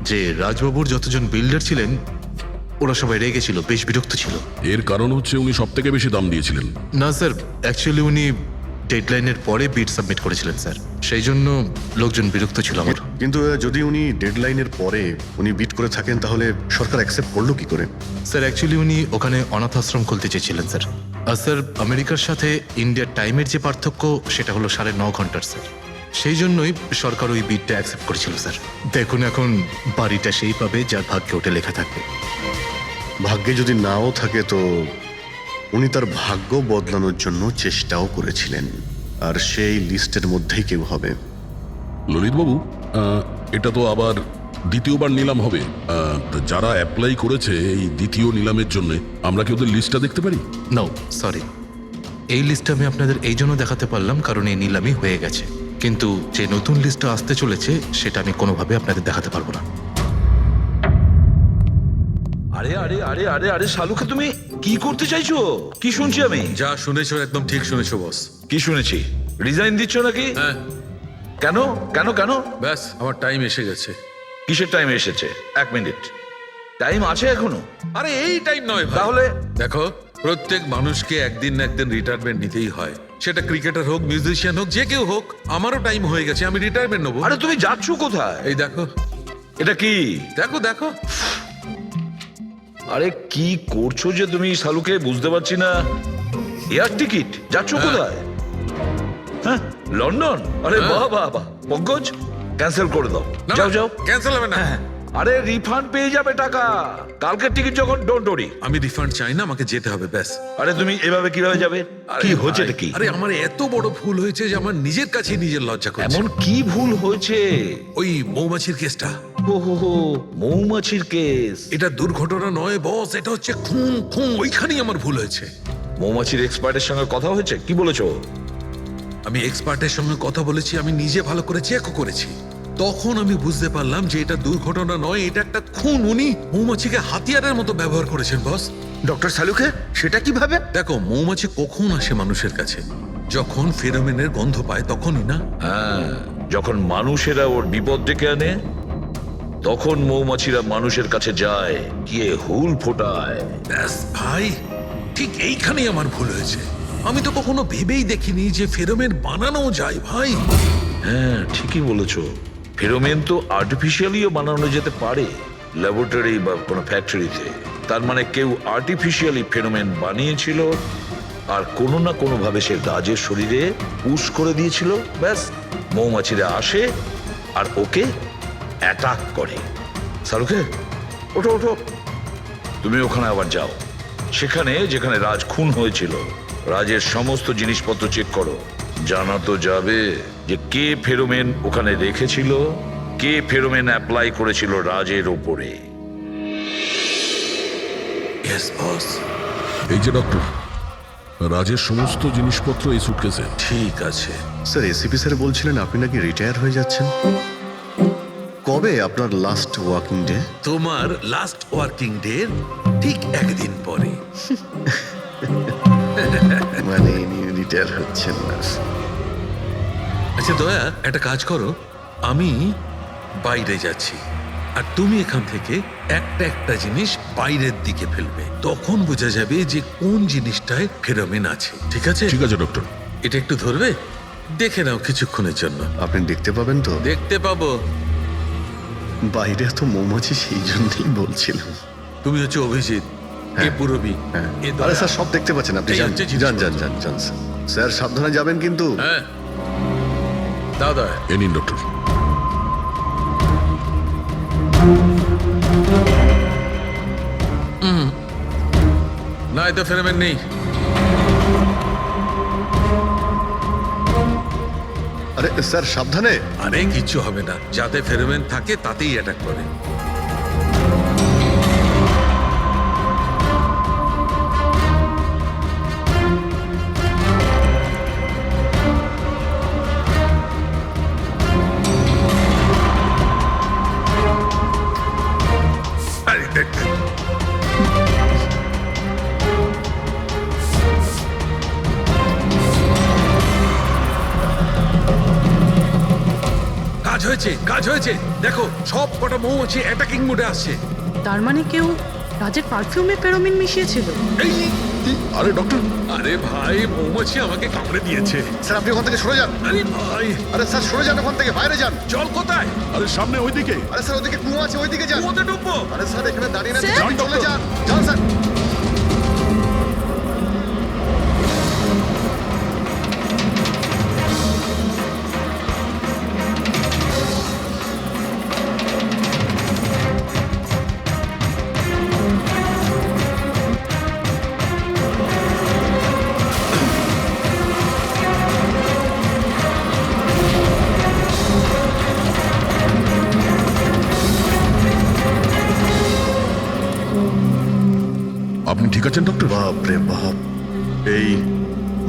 Speaker 12: যে রাজবাবুর যতজন বিল্ডার ছিলেন ওরা সবাই রেগে ছিল, বেশ বিরক্ত ছিল।
Speaker 5: এর কারণ হচ্ছে উনি সব থেকে বেশি দাম দিয়েছিলেন।
Speaker 12: না স্যার, অ্যাকচুয়ালি উনি ডেডলাইনের পরে বিড সাবমিট করেছিলেন স্যার, সেই জন্য লোকজন বিরক্ত ছিল আমার।
Speaker 7: কিন্তু যদি উনি ডেডলাইনের পরে উনি বিট করে থাকেন তাহলে সরকার অ্যাকসেপ্ট করলো কি করে?
Speaker 12: স্যার অ্যাকচুয়ালি উনি ওখানে অনাথ আশ্রম খুলতে চেয়েছিলেন স্যার। আর স্যার আমেরিকার সাথে ইন্ডিয়ার টাইমের যে পার্থক্য সেটা হলো 9.5 ঘন্টার স্যার, সেই জন্যই সরকার ওই বিডটা অ্যাকসেপ্ট করেছিল স্যার। দেখুন এখন বাড়িটা সেই পাবে যার ভাগ্যে ওটা লেখা থাকবে।
Speaker 7: ভাগ্যে যদি নাও থাকে তো উনি তার ভাগ্য বদলানোর জন্য চেষ্টাও করেছিলেন, আর সেই লিস্টের মধ্যেই কেউ হবে।
Speaker 5: ললিতবাবু, এটা তো আবার দ্বিতীয়বার নিলাম হবে। যারা অ্যাপ্লাই করেছে এই দ্বিতীয় নিলামের জন্য, আমরা কি ওদের লিস্টটা দেখতে পারি?
Speaker 12: নো সরি, এই লিস্টটা আমি আপনাদের এই জন্য দেখাতে পারলাম কারণ এই নিলামই হয়ে গেছে, কিন্তু যে নতুন লিস্টটা আসতে চলেছে সেটা আমি কোনোভাবে আপনাদের দেখাতে পারবো না।
Speaker 5: আরে আরে আরে আরে আরে শালুকে, তুমি কি করতে চাইছো? কি শুনছি আমি?
Speaker 8: যা শুনেছো একদম ঠিক শুনেছো বস।
Speaker 5: কি শুনেছি? রিজাইন দিচ্ছ নাকি?
Speaker 8: হ্যাঁ।
Speaker 5: কেন কেন কেন?
Speaker 8: ব্যাস আমার টাইম এসে গেছে।
Speaker 5: কিসের টাইম এসেছে? 1 মিনিট টাইম আছে এখনো?
Speaker 8: আরে এই টাইম নয় ভাই।
Speaker 5: তাহলে
Speaker 8: দেখো, প্রত্যেক মানুষকে একদিন না একদিন রিটায়ারমেন্ট নিতেই হয়, সেটা ক্রিকেটার হোক, মিউজিশিয়ান হোক, যে কেউ হোক। আমারও টাইম হয়ে গেছে, আমি রিটায়ারমেন্ট নেবো।
Speaker 5: আরে তুমি যাচ্ছ কোথায়?
Speaker 8: এই দেখো।
Speaker 5: এটা কি?
Speaker 8: দেখো দেখো।
Speaker 5: আরে কি করছো যে তুমি শালুকে, বুঝতে পারছি না। Air ticket? যাচ্ছ কোথায়? হ্যাঁ, লন্ডন? আরে বাহ বাহ বাহ। পঙ্কজ, ক্যান্সেল করে দাও, যাও যাও।
Speaker 8: ক্যান্সেল হবে না।
Speaker 5: আরে রিফান্ড পেয়ে যাবে টাকা, কালকের টিকিট যখন, ডোন্ট ওরি।
Speaker 8: আমি রিফান্ড চাই না, আমাকে যেতে হবে ব্যাস।
Speaker 5: আরে তুমি এভাবে কিভাবে যাবে? কি হচ্ছে কি?
Speaker 8: আরে আমার এত বড় ভুল হয়েছে যে আমার নিজের কাছে নিজের লজ্জা করছে।
Speaker 5: এমন কি ভুল হয়েছে?
Speaker 8: ওই মৌমাছির কেসটা।
Speaker 5: ও হো হো, মৌমাছির কেস।
Speaker 8: এটা দুর্ঘটনা নয় বস, এটা হচ্ছে খুন। খুন ওইখানেই আমার ভুল হয়েছে।
Speaker 5: মৌমাছির এক্সপার্টের সঙ্গে কথা হয়েছে? কি বলেছো?
Speaker 8: আমি এক্সপার্টের সঙ্গে কথা বলেছি, আমি নিজে ভালো করে চেকও করেছি। তখন আমি বুঝতে পারলাম যে এটা দুর্ঘটনা নয়, এটা একটা খুন। উনি মৌমাছিকে হাতিয়ারের মতো ব্যবহার করেছেন বস।
Speaker 11: ডক্টর শালুকে, সেটা কিভাবে?
Speaker 8: দেখো, মৌমাছি কখন আসে মানুষের কাছে? যখন ফেরোমেনের গন্ধ পায় তখনই না?
Speaker 5: হ্যাঁ, যখন মানুষেরা ওর বিপদ ডেকে আনে তখন মৌমাছিরা মানুষের কাছে যায়, গিয়ে হুল ফোটায়।
Speaker 8: ব্যাস ভাই, ঠিক এইখানেই আমার ভুল হয়েছে। আমি তো কখনো ভেবেই দেখিনি যে ফেরোমেন বানানো যায় ভাই।
Speaker 5: হ্যাঁ ঠিকই বলেছো, ফেরোমেন তো আর্টিফিশিয়ালিও বানানো যেতে পারে, ল্যাবরেটরি বা কোনো ফ্যাক্টরিতে। তার মানে কেউ আর্টিফিশিয়ালি ফেরোমেন বানিয়েছিল আর কোনো না কোনো ভাবে সে রাজের শরীরে পুশ করে দিয়েছিল। ব্যাস, মৌমাছিরা আসে আর ওকে অ্যাটাক করে। শালুকে, ওঠো ওঠো, তুমি ওখানে আবার যাও, সেখানে যেখানে রাজ খুন হয়েছিল রাজের সমস্ত জিনিসপত্র চেক করো। জানা তো যাবে যে কে ফেরোমেন ওখানে রেখেছিল, কে ফেরোমেন অ্যাপ্লাই করেছিল রাজের ওপরে।
Speaker 8: Yes boss.
Speaker 5: এই যে ডক্টর, রাজের সমস্ত জিনিসপত্র এই সুটকেসে।
Speaker 8: ঠিক আছে
Speaker 7: স্যার, এসিপি স্যার বলছিলেন আপনি নাকি রিটায়ার হয়ে যাচ্ছেন। কবে আপনার লাস্ট ওয়ার্কিং ডে?
Speaker 8: তোমার লাস্ট ওয়ার্কিং ডে ঠিক একদিন পরে।
Speaker 7: মানে রিটায়ার হচ্ছেন না?
Speaker 8: আচ্ছা দয়া, একটা কাজ করো, আমি বাইরে যাচ্ছি আর তুমি এখান থেকে একটা একটা জিনিস বাইরের দিকে ফেলবে, তখন বোঝা যাবে যে কোন জিনিসটায় ফেরোমেন আছে। ঠিক আছে?
Speaker 5: ঠিক আছে ডক্টর।
Speaker 8: এটা একটু ধরবে, দেখে নাও কিছুক্ষণের জন্য।
Speaker 7: আপনি দেখতে পাবেন তো?
Speaker 8: দেখতে পাবো।
Speaker 7: বাইরে তো মৌমাছি, সেই জন্যই বলছিলাম।
Speaker 8: তুমি হচ্ছে অভিজিৎ, এ পুরবী,
Speaker 7: হ্যাঁ।
Speaker 8: এ
Speaker 7: আরে
Speaker 8: দয়া।
Speaker 7: স্যার, সব দেখতে পাচ্ছেন আপনি।
Speaker 8: এই
Speaker 7: যান
Speaker 8: হচ্ছে
Speaker 7: যান যান
Speaker 8: জিনিসপত্র।
Speaker 7: যান যান স্যার। স্যার সাবধানে যাবেন কিন্তু।
Speaker 8: হ্যাঁ দাদা,
Speaker 5: এ নিন ডক্টর।
Speaker 8: না এতে ফেরোমেন নেই।
Speaker 7: আরে স্যার সাবধানে।
Speaker 8: আরে কিচ্ছু হবে না, যাতে ফেরোমেন থাকে তাতেই অ্যাটাক করে। আরে দেখ, কাজ হয়েছে, কাজ হয়েছে। দেখো সব কটা মৌমাছি অ্যাটাকিং মোডে আসছে।
Speaker 6: তার মানে কেউ রাজের পারফিউমে ফেরোমিন মিশিয়েছিল।
Speaker 8: এই,
Speaker 5: আরে ডক্টর,
Speaker 8: আরে ভাই, মৌমাছি আমাকে কামড়ে দিয়েছে।
Speaker 7: স্যার আপনি ওখান থেকে সরে যান।
Speaker 8: আরে ভাই,
Speaker 7: আরে স্যার সরে যান ওখান থেকে, বাইরে যান।
Speaker 8: জল কোথায়?
Speaker 5: আরে সামনে ওইদিকে।
Speaker 7: আরে স্যার ওদিকে কুয়ো আছে, ওইদিকে যান।
Speaker 8: কুয়োতে ডুববো?
Speaker 7: আরে স্যার এখানে দাঁড়িয়ে না,
Speaker 6: স্যার?
Speaker 7: যান, চলে যান। যান স্যার।
Speaker 5: আপনি ঠিক আছেন ডক্টর?
Speaker 7: বাপ রে বাপ, এই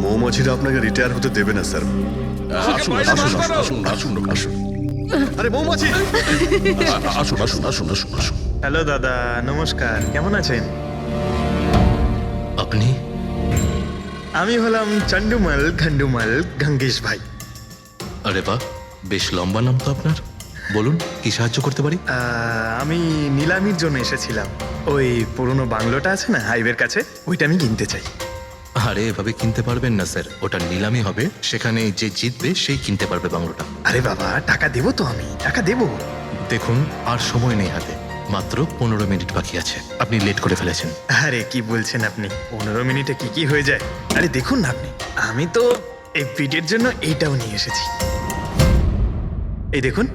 Speaker 7: মৌমাছিরা আপনাকে রিটায়ার হতে দেবে না স্যার।
Speaker 5: আসুন
Speaker 8: বাইরে
Speaker 5: আসুন
Speaker 8: বার করো।
Speaker 5: আসুন আসুন আসুন
Speaker 7: আরে মৌমাছি!
Speaker 5: আসুন আসুন আসুন আসুন আসুন।
Speaker 4: হ্যালো দাদা, নমস্কার। কেমন আছেন?
Speaker 1: আপনি?
Speaker 4: আমি হলাম চন্ডুমাল খন্ডুমাল গঙ্গেশ ভাই।
Speaker 1: আরে বাহ, বেশ লম্বা নাম তো আপনার। বলুন, কি সাহায্য করতে পারি?
Speaker 4: আমি নিলামির জন্য এসেছিলাম। ওই পুরনো বাংলোটা আছে না হাইওয়ের কাছে, ওইটা আমি কিনতে চাই।
Speaker 1: আরে এভাবে কিনতে পারবেন না স্যার, ওটা নিলামি হবে, সেখানে যে জিতবে সেই কিনতে পারবে বাংলোটা।
Speaker 4: আরে বাবা, টাকা দেবো তো, আমি টাকা দেবো।
Speaker 1: দেখুন, আর সময় নেই হাতে, মাত্র 15 মিনিট বাকি আছে। আপনি লেট করে ফেলেছেন।
Speaker 4: আরে কি বলছেন আপনি, 15 মিনিটে কি কি হয়ে যায়? আরে দেখুন না আপনি, আমি তো এই পিটের জন্য এইটাও নিয়ে এসেছি। এই দেখুন।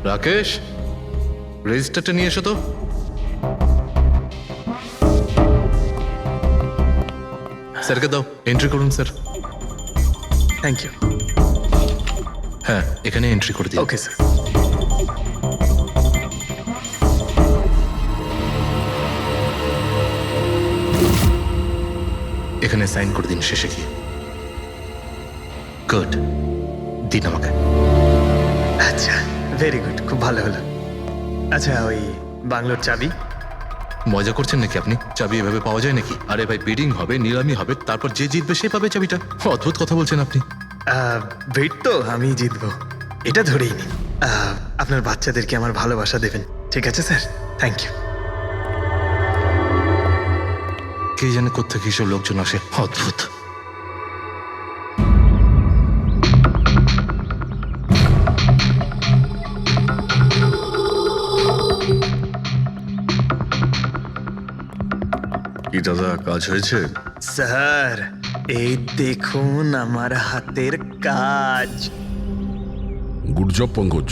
Speaker 1: রাকেশ, রেজিস্টারটা নিয়ে এসো তো। স্যারকে দাও, এন্ট্রি করুন স্যার।
Speaker 4: Thank you.
Speaker 1: হ্যাঁ, এখানে এন্ট্রি করে দিন।
Speaker 4: Okay sir.
Speaker 1: এখানে সাইন করে দিন শেষে গিয়ে। গুড, দিন আমাকে।
Speaker 4: আচ্ছা, ভেরি গুড, খুব ভালো হলো। আচ্ছা, ওই বাংলোর চাবি?
Speaker 1: মজা করছেন নাকি আপনি? চাবি এভাবে পাওয়া যায় নাকি? আরে ভাই, বিডিং হবে, নিলামি হবে, তারপর যে জিতবে সে পাবে চাবিটা। অদ্ভুত কথা বলছেন আপনি।
Speaker 4: ভেট তো আমি জিতবো, এটা ধরেই নিন। আপনার বাচ্চাদেরকে আমার ভালোবাসা দেবেন, ঠিক আছে স্যার? Thank you.
Speaker 1: কে জানে কোত্থেকে এসব লোকজন আসে, অদ্ভুত।
Speaker 7: কি দাদা, কাজ হয়েছে?
Speaker 4: স্যার, এই দেখুন আমার হাতের কাজ।
Speaker 5: Good job Pankaj.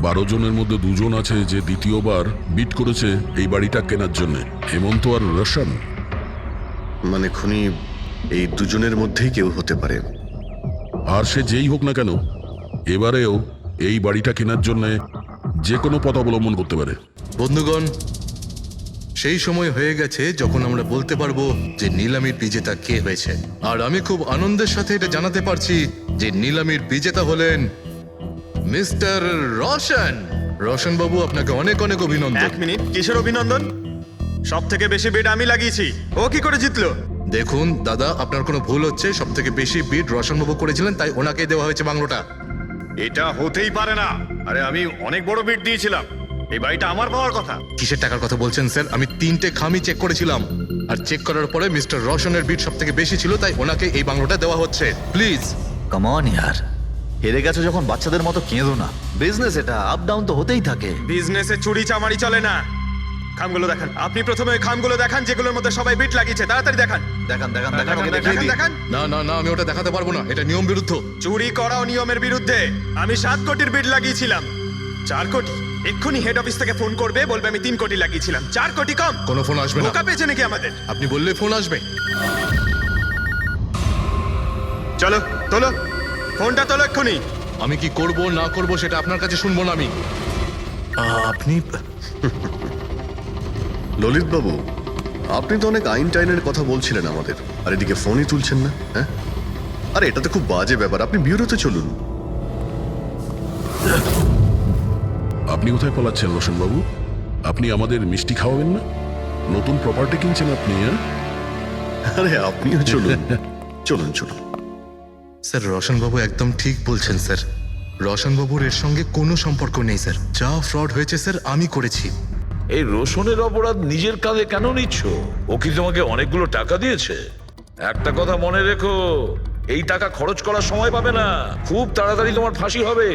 Speaker 5: 12 জনের মধ্যে 2 জন আছে যে দ্বিতীয়বার বিট করেছে এই বাড়িটা কেনার জন্য, হেমন্ত আর রোশন।
Speaker 7: মানে খুনি এই দুজনের মধ্যেই কেউ হতে পারে।
Speaker 5: আর সে যেই হোক না কেন, এবারেও এই বাড়িটা কেনার জন্য যে কোনো পথ অবলম্বন করতে পারে।
Speaker 8: বন্ধুগণ, সেই সময় হয়ে গেছে যখন আমরা বলতে পারবো যে নিলামির বিজেতা কে হয়েছে। আর আমি খুব আনন্দের সাথে এটা জানাতে পারছি যে নিলামির বিজেতা হলেন মিস্টার রোশন। রোশন বাবু, আপনাকে অনেক অনেক অভিনন্দন।
Speaker 4: 1 মিনিট, কিসের অভিনন্দন? সব থেকে বেশি বেট আমি লাগিয়েছি, ও কি করে জিতলো?
Speaker 12: দেখুন দাদা, আপনার কোনো ভুল হচ্ছে। সব থেকে বেশি বিট রোশনবাবু করেছিলেন, তাই ওনাকে দেওয়া হয়েছে বাংলোটা।
Speaker 7: এটা হতেই পারে না। আরে আমি অনেক বড় বিট দিয়েছিলাম, এই বাড়িটা আমার পাওয়ার কথা।
Speaker 12: কিসের টাকার কথা বলছেন স্যার? আমি 3টে খামি চেক করেছিলাম, আর চেক করার পরে মিস্টার রোশনের বিট সব থেকে বেশি ছিল, তাই ওনাকে এই বাংলোটা দেওয়া হচ্ছে। প্লিজ।
Speaker 3: কাম অন ইয়ার, হেরে গেছো যখন বাচ্চাদের মতো কেঁদো না। বিজনেস এটা, আপ ডাউন তো হতেই থাকে।
Speaker 4: বিজনেসে চুরি চামারি চলে না। খামগুলো দেখান, আপনি প্রথমে ওই খামগুলো দেখান যেগুলোর মধ্যে সবাই বিট লাগিয়েছে। তাড়াতাড়ি দেখান।
Speaker 3: দেখান দেখান
Speaker 4: দেখান,
Speaker 3: দেখান, ওকে
Speaker 4: দেখান,
Speaker 3: দেখিয়ে দিই।
Speaker 4: দেখান।
Speaker 12: না না না, আমি ওটা দেখাতে পারবো না, এটা নিয়ম বিরুদ্ধ।
Speaker 4: চুরি করাও নিয়মের বিরুদ্ধে। আমি 7 কোটির বিট লাগিয়েছিলাম। 4 কোটি? এক্ষুনি হেড অফিস থেকে ফোন করবে, বলবে আমি 3 কোটি লাগিয়েছিলাম। 4 কোটি কম?
Speaker 12: কোনো ফোন আসবে না।
Speaker 4: বোকা পেয়েছে নাকি আমাদের?
Speaker 12: আপনি বললে ফোন আসবে।
Speaker 4: চলো তোলো, ফোনটা তোলো এক্ষুনি।
Speaker 12: আমি কি করব না করব সেটা আপনার কাছে শুনবো না আমি। আপনি
Speaker 7: ললিত বাবু, আপনি তো অনেক আইন টাইনের কথা বলছিলেন আমাদের, আর এদিকে ফোনই তুলছেন না। হ্যাঁ, আরে এটা তো খুব বাজে ব্যাপার। আপনি ব্যুরোতে চলুন।
Speaker 13: আপনি কোথায় পলাচ্ছেন রোশনবাবু? আপনি আমাদের মিষ্টি খাওয়াবেন না? নতুন প্রপার্টি কিনছেন আপনি?
Speaker 7: আরে আপনিও চলুন, চলুন চলুন।
Speaker 12: স্যার, রোশনবাবু একদম ঠিক বলছেন স্যার। রোশনবাবুর এর সঙ্গে কোনো সম্পর্ক নেই স্যার। যা ফ্রড হয়েছে স্যার আমি করেছি।
Speaker 5: এই রোশনের অপরাধ নিজের কাঁধে কেন নিচ্ছ? ও কি তোমাকে অনেকগুলো টাকা দিয়েছে? একটা কথা মনে রেখো, এই টাকা খরচ করার সময় পাবে না। খুব তাড়াতাড়ি তোমার ফাঁসি হবে।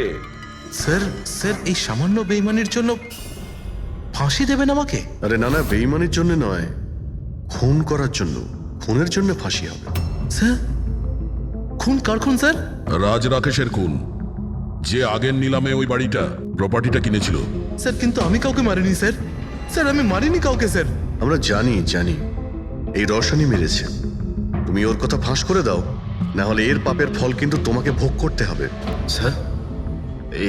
Speaker 12: স্যার স্যার, এই সামান্য বেইমানির জন্য ফাঁসি দেবেন আমাকে?
Speaker 7: আরে না না, বেইমানির জন্য নয়, খুন করার জন্য। খুনের জন্য ফাঁসি হবে।
Speaker 12: স্যার, খুন কার খুন স্যার?
Speaker 13: রাজ রাকেশের খুন, যে আগের নিলামে ওই বাড়িটা প্রপার্টিটা কিনেছিল।
Speaker 12: স্যার, কিন্তু আমি কাউকে মারিনি স্যার। স্যার, আমি মারিনি কাউকে স্যার।
Speaker 7: আমরা জানি জানি এই রওশনই মেরেছে। তুমি ওর কথা ফাঁস করে দাও, না হলে এর পাপের ফল কিন্তু তোমাকে ভোগ করতে হবে।
Speaker 3: স্যার,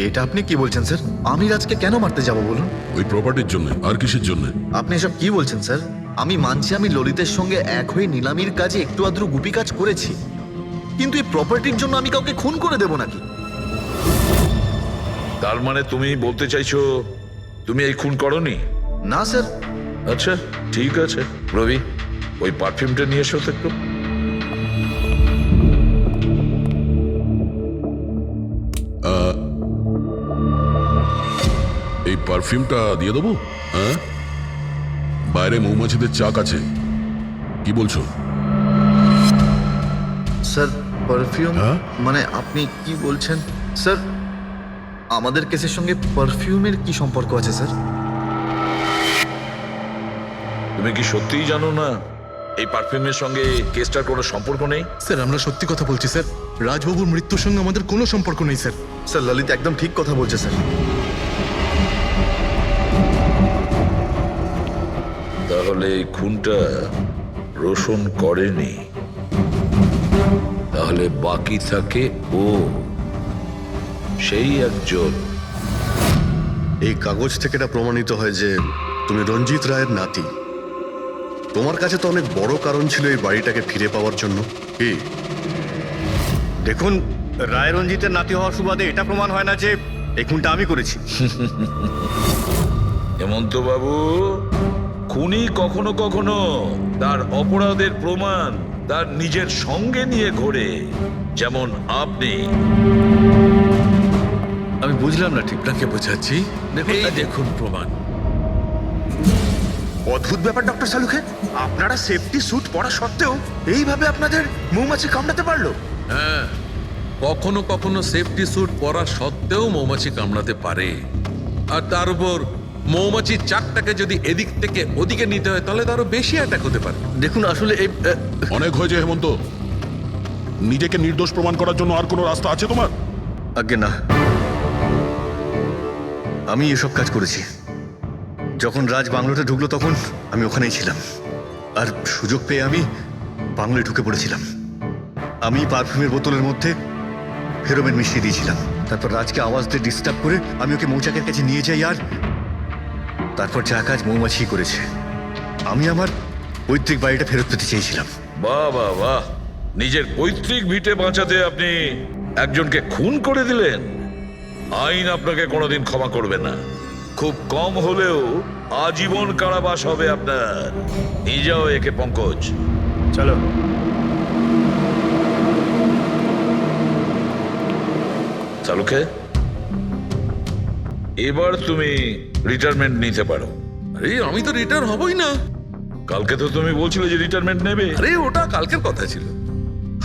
Speaker 3: এটা আপনি কি বলছেন স্যার? আমি রাজকে কেন মারতে যাব বলুন?
Speaker 13: ওই প্রপার্টির জন্য। আর কিসের জন্য?
Speaker 3: আপনি এসব কি বলছেন স্যার? আমি মানছি আমি ললিতের সঙ্গে এক হয়ে নিলামির কাজে একটু আদ্রু গুপি কাজ করেছি, কিন্তু এই প্রপার্টির জন্য আমি কাউকে খুন করে দেব নাকি?
Speaker 5: তার মানে তুমি বলতে চাইছো তুমি এই খুন করনি?
Speaker 3: না স্যার।
Speaker 5: আচ্ছা ঠিক আছে, রবি ওই পারফিউমটা নিয়ে এসো তো একটু।
Speaker 13: এই পারফিউমটা দিয়ে দেবো? হ্যাঁ, বাইরে মৌমাছিদের চাক আছে, কি বলছো?
Speaker 3: স্যার, পারফিউম
Speaker 13: হ্যাঁ?
Speaker 3: মানে আপনি কি বলছেন? স্যার, আমাদের কেসের সঙ্গে পারফিউমের কি সম্পর্ক আছে স্যার?
Speaker 5: তুমি কি সত্যিই জানো না এই পারফিউমের সঙ্গে কেসটার কোনো সম্পর্ক নেই?
Speaker 12: স্যার, আমরা সত্যি কথা বলছি স্যার। রাজবাবুর মৃত্যুর সঙ্গে আমাদের কোনো সম্পর্ক নেই স্যার।
Speaker 3: স্যার, ললিত একদম ঠিক কথা বলছে স্যার।
Speaker 5: তাহলে এই খুনটা রোশন করেনি, তাহলে বাকি থাকে ও, সেই একজন।
Speaker 7: এই কাগজ থেকে এটা প্রমাণিত হয় যে তুমি রঞ্জিত রায়ের নাতি। তোমার কাছে তো অনেক বড় কারণ ছিল এই বাড়িটাকে ফিরে পাওয়ার জন্য। কি?
Speaker 10: দেখুন, রায় রঞ্জিতের নাতি হওয়ার সুবাদে এটা প্রমাণ হয় না যে এই খুনটা আমি করেছি।
Speaker 5: হেমন্ত বাবু, খুনি কখনো কখনো তার অপরাধের প্রমাণ তার নিজের সঙ্গে নিয়ে ঘোরে, যেমন আপনি।
Speaker 10: আমি বুঝলাম না ঠিক।
Speaker 8: আপনাকে বোঝাচ্ছি, এই দেখুন প্রমাণ।
Speaker 4: অদ্ভুত ব্যাপার ডক্টর সালুখে, আপনারা সেফটি স্যুট পরা সত্ত্বেও এইভাবে আপনাদের মৌমাছি কামড়াতে পারলো?
Speaker 8: হ্যাঁ, কখনো কখনো সেফটি স্যুট পরা সত্ত্বেও মৌমাছি কামড়াতে পারে। আর তার উপর মৌমাছির চাকটাকে যদি এদিক থেকে ওদিকে নিতে হয় তাহলে তারও বেশি অ্যাটাক হতে পারে।
Speaker 10: দেখুন, আসলে এই
Speaker 13: অনেক হয়েছে হেমন্ত। নিজেকে নির্দোষ প্রমাণ করার জন্য আর কোনো রাস্তা আছে তোমার?
Speaker 10: আজ্ঞে না, আমি এসব কাজ করেছি। যখন রাজ বাংলোতে ঢুকলো তখন আমি ওখানেই ছিলাম, আর সুযোগ পেয়ে আমি বাংলোয় ঢুকে পড়েছিলাম। আমি পারফিউমের বোতলের মধ্যে ফেরোমেন মিশিয়ে দিয়েছিলাম। তারপর রাজকে আওয়াজ দিয়ে ডিস্টার্ব করে আমি ওকে মৌচাকের কাছে নিয়ে যাই, আর তারপর যা কাজ মৌমাছি করেছে। আমি আমার পৈতৃক বাড়িটা ফেরত পেতে চেয়েছিলাম।
Speaker 5: বাহ বাহ বাহ, নিজের পৈতৃক ভিটে বাঁচাতে আপনি একজনকে খুন করে দিলেন। আইন আপনাকে কোনোদিন ক্ষমা করবে না। খুব কম হলেও আজীবন কারাবাস হবে আপনার। নিয়ে যাও একে পঙ্কজ।
Speaker 4: চলো।
Speaker 5: চালুকে এবার তুমি রিটায়ারমেন্ট নিতে পারো।
Speaker 8: আরে আমি তো রিটায়ার হবই না।
Speaker 5: কালকে তো তুমি বলছিলে যে রিটায়ারমেন্ট নেবে।
Speaker 8: আরে ওটা কালকের কথা ছিল।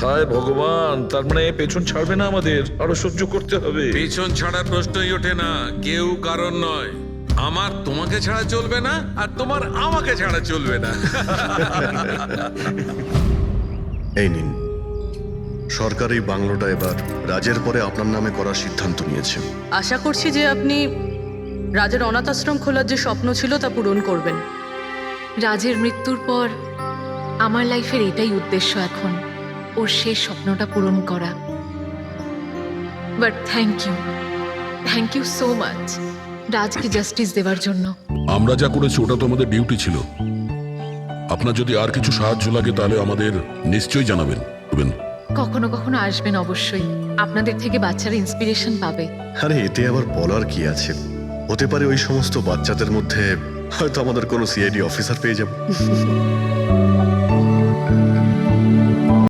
Speaker 5: হায় ভগবান, তার মানে পেছন ছাড়বে না, আমাদের আরো সহ্য করতে হবে।
Speaker 8: পেছন ছাড়ার প্রশ্নই ওঠে না, কেউ কারণ নয়। আমার তোমাকে ছাড়া চলবে না, আর তোমার আমাকে ছাড়া চলবে না।
Speaker 7: এই নিন, সরকার এই বাংলোটা এবার রাজের পরে আপনার নামে করার সিদ্ধান্ত নিয়েছে।
Speaker 6: আশা করছি যে আপনি রাজের অনাথ আশ্রম খোলার যে স্বপ্ন ছিল তা পূরণ করবেন।
Speaker 2: রাজের মৃত্যুর পর আমার লাইফের এটাই উদ্দেশ্য এখন, ওর শেষ স্বপ্নটা পূরণ করা। But thank you so much রাজকে জাস্টিস দেওয়ার জন্য।
Speaker 13: আমরা যা করেছি ওটা তো আমাদের ডিউটি ছিল। আপনার যদি আর কিছু সাহায্য লাগে তাহলে আমাদের নিশ্চয়ই জানাবেন।
Speaker 2: কখনো কখনো আসবেন অবশ্যই, আপনাদের থেকে বাচ্চারা ইন্সপিরেশন পাবে।
Speaker 7: আরে এতে আবার বলার কি আছে, হতে পারে ওই সমস্ত বাচ্চাদের মধ্যে হয়তো আমাদের কোনো সিআইডি অফিসার পেয়ে যাব।